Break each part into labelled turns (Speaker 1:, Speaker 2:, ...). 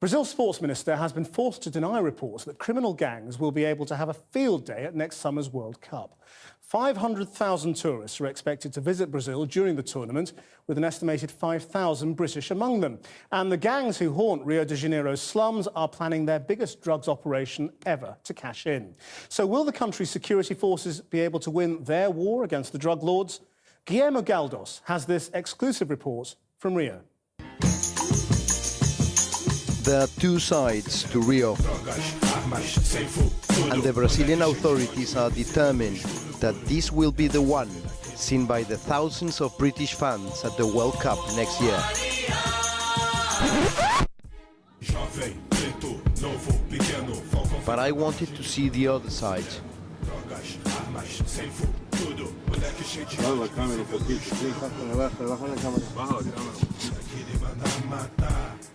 Speaker 1: Brazil's sports minister has been forced to deny reports that criminal gangs will be able to have a field day at next summer's World Cup. 500,000 tourists are expected to visit Brazil during the tournament, with an estimated 5,000 British among them. And the gangs who haunt Rio de Janeiro's slums are planning their biggest drugs operation ever to cash in. So will the country's security forces be able to win their war against the drug lords? Guillermo Galdos has this exclusive report from Rio.
Speaker 2: There are two sides to Rio, and the Brazilian authorities are determined that this will be the one seen by the thousands of British fans at the World Cup next year. But I wanted to see the other side.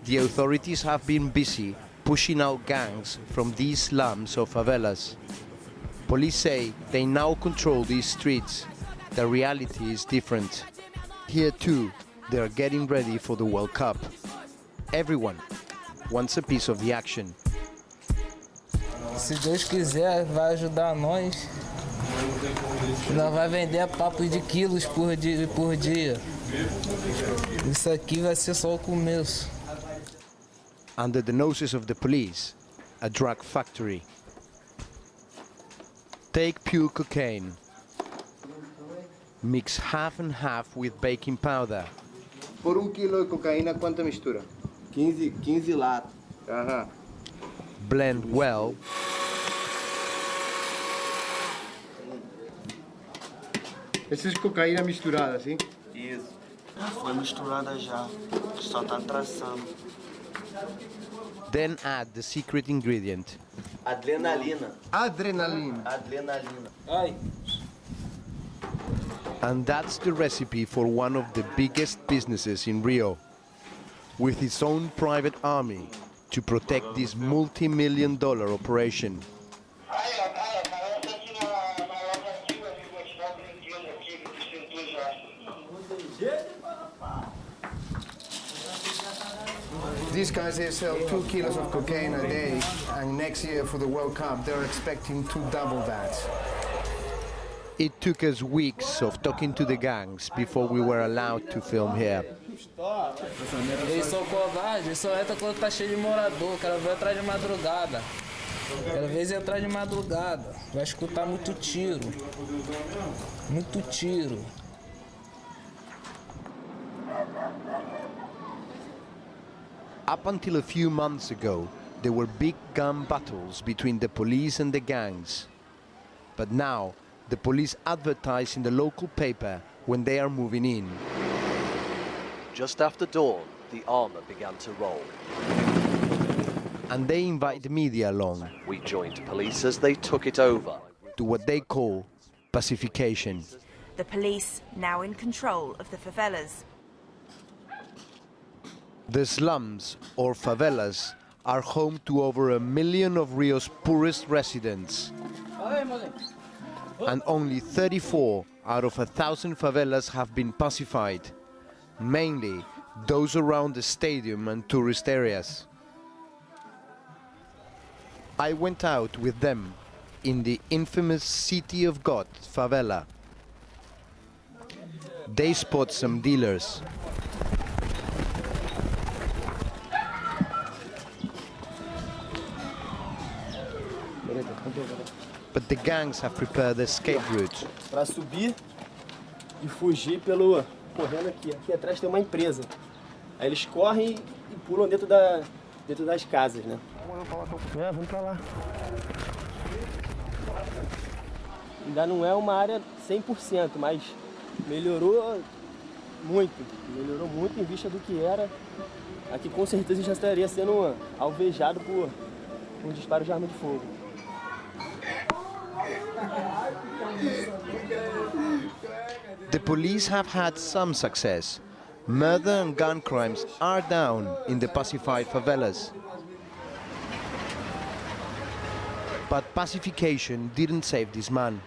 Speaker 2: The authorities have been busy pushing out gangs from these slums of favelas. Police say they now control these streets. The reality is different. Here too, they are getting ready for the World Cup. Everyone wants a piece of the action.
Speaker 3: Se Deus quiser, vai ajudar nós. Nós vai vender a papo de quilos por dia. Isso aqui vai ser só o começo.
Speaker 2: Under the noses of the police, a drug factory. Take pure cocaine. Mix half and half with baking powder.
Speaker 4: Por kilo de cocaína, ¿cuánta mistura? 15 latas. Ajá.
Speaker 2: Blend well.
Speaker 4: Essa é cocaína misturada, sim?
Speaker 5: Isso. Foi misturada já. Só tá traçando.
Speaker 2: Then add the secret ingredient.
Speaker 5: Adrenalina.
Speaker 4: Adrenalina.
Speaker 5: Adrenalina.
Speaker 3: Ai.
Speaker 2: And that's the recipe for one of the biggest businesses in Rio, with its own private army to protect this multi-million-dollar operation.
Speaker 4: These guys, they sell 2 kilos of cocaine a day, and next year for the World Cup, they're expecting to double that.
Speaker 2: It took us weeks of talking to the gangs before we were allowed to film here.
Speaker 3: Eles são covardes, eles só entram quando tá cheio de morador. Quero ver entrar de madrugada. Quero ver eles entrar de madrugada. Vai escutar muito tiro. Muito tiro.
Speaker 2: Up until a few months ago, there were big gun battles between the police and the gangs. But now, the police advertise in the local paper when they are moving in.
Speaker 6: Just after dawn, the armour began to roll.
Speaker 2: And they invite the media along.
Speaker 6: We joined police as they took it over.
Speaker 2: To what they call pacification.
Speaker 7: The police now in control of the favelas.
Speaker 2: The slums, or favelas, are home to over 1 million of Rio's poorest residents. And only 34 out of 1,000 favelas have been pacified, mainly those around the stadium and tourist areas. I went out with them in the infamous City of God favela. They spot some dealers. But the gangs have prepared the escape route.
Speaker 8: Para subir e fugir correndo aqui. Aqui atrás tem uma empresa. Aí eles correm e pulam dentro das casas, né? Vamos para lá. Ainda não é uma área 100%, mas melhorou muito em vista do que era. Aqui com certeza já estaria sendo alvejado por disparos de arma de fogo.
Speaker 2: The police have had some success. Murder and gun crimes are down in the pacified favelas. But pacification didn't save this man.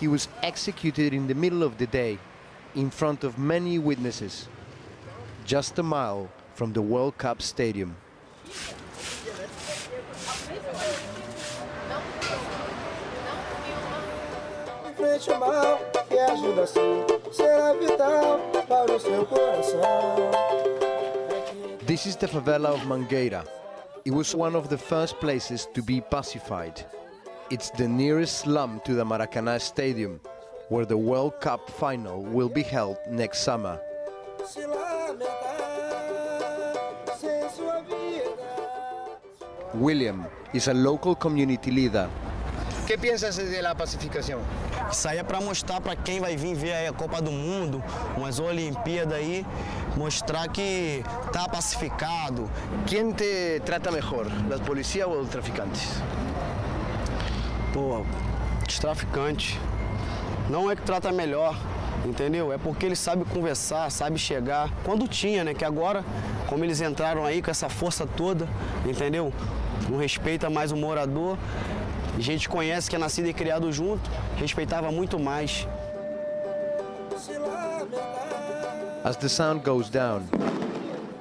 Speaker 2: He was executed in the middle of the day, in front of many witnesses, just a mile from the World Cup stadium. This is the favela of Mangueira. It was one of the first places to be pacified. It's the nearest slum to the Maracanã Stadium, where the World Cup final will be held next summer. William is a local community leader.
Speaker 4: O que piensas de la pacificação?
Speaker 9: Isso aí é para mostrar para quem vai vir ver aí a Copa do Mundo, umas Olimpíadas aí, mostrar que tá pacificado.
Speaker 4: Quem te trata melhor, las policías ou os traficantes?
Speaker 9: Pô, os traficantes. Não é que trata melhor, entendeu? É porque eles sabem conversar, sabem chegar. Quando tinha, né? Que agora, como eles entraram aí com essa força toda, entendeu? Não respeita mais o morador. A gente conhece que é nascido e criado junto, respeitava muito mais.
Speaker 2: As the sound goes down,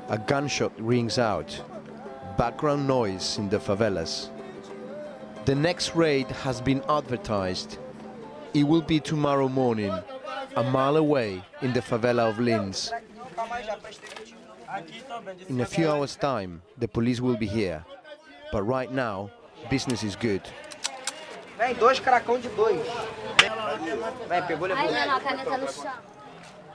Speaker 2: a gunshot rings out. Background noise in the favelas. The next raid has been advertised. It will be tomorrow morning, a mile away in the favela of Lins. In a few hours' time, the police will be here. But right now, business is good.
Speaker 10: Vem, 2 caracão de 2. Vai, pegou, levou.
Speaker 11: A caneta no chão.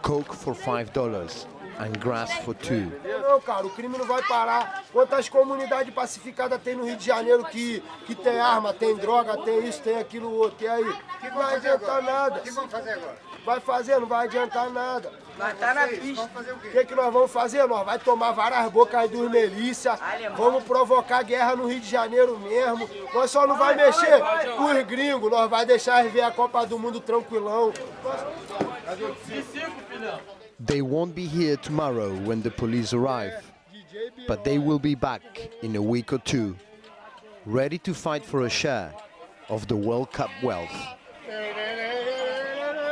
Speaker 2: Coke for $5 and grass for 2.
Speaker 12: Não, cara, o crime não vai parar. Quantas comunidades pacificadas tem no Rio de Janeiro que tem arma, tem droga, tem isso, tem aquilo, outro. E aí? Não vai adiantar nada. O que vamos fazer agora? Vai fazer, não vai adiantar nada.
Speaker 10: Nós tá na pista.
Speaker 12: O que nós vamos fazer? Nós vamos tomar várias bocas aí dos milícia, vamos provocar guerra no Rio de Janeiro mesmo. Nós só não vai mexer com os gringos, nós vai deixar ver a Copa do Mundo tranquilão.
Speaker 2: They won't be here tomorrow when the police arrive, but they will be back in a week or two, ready to fight for a share of the World Cup wealth.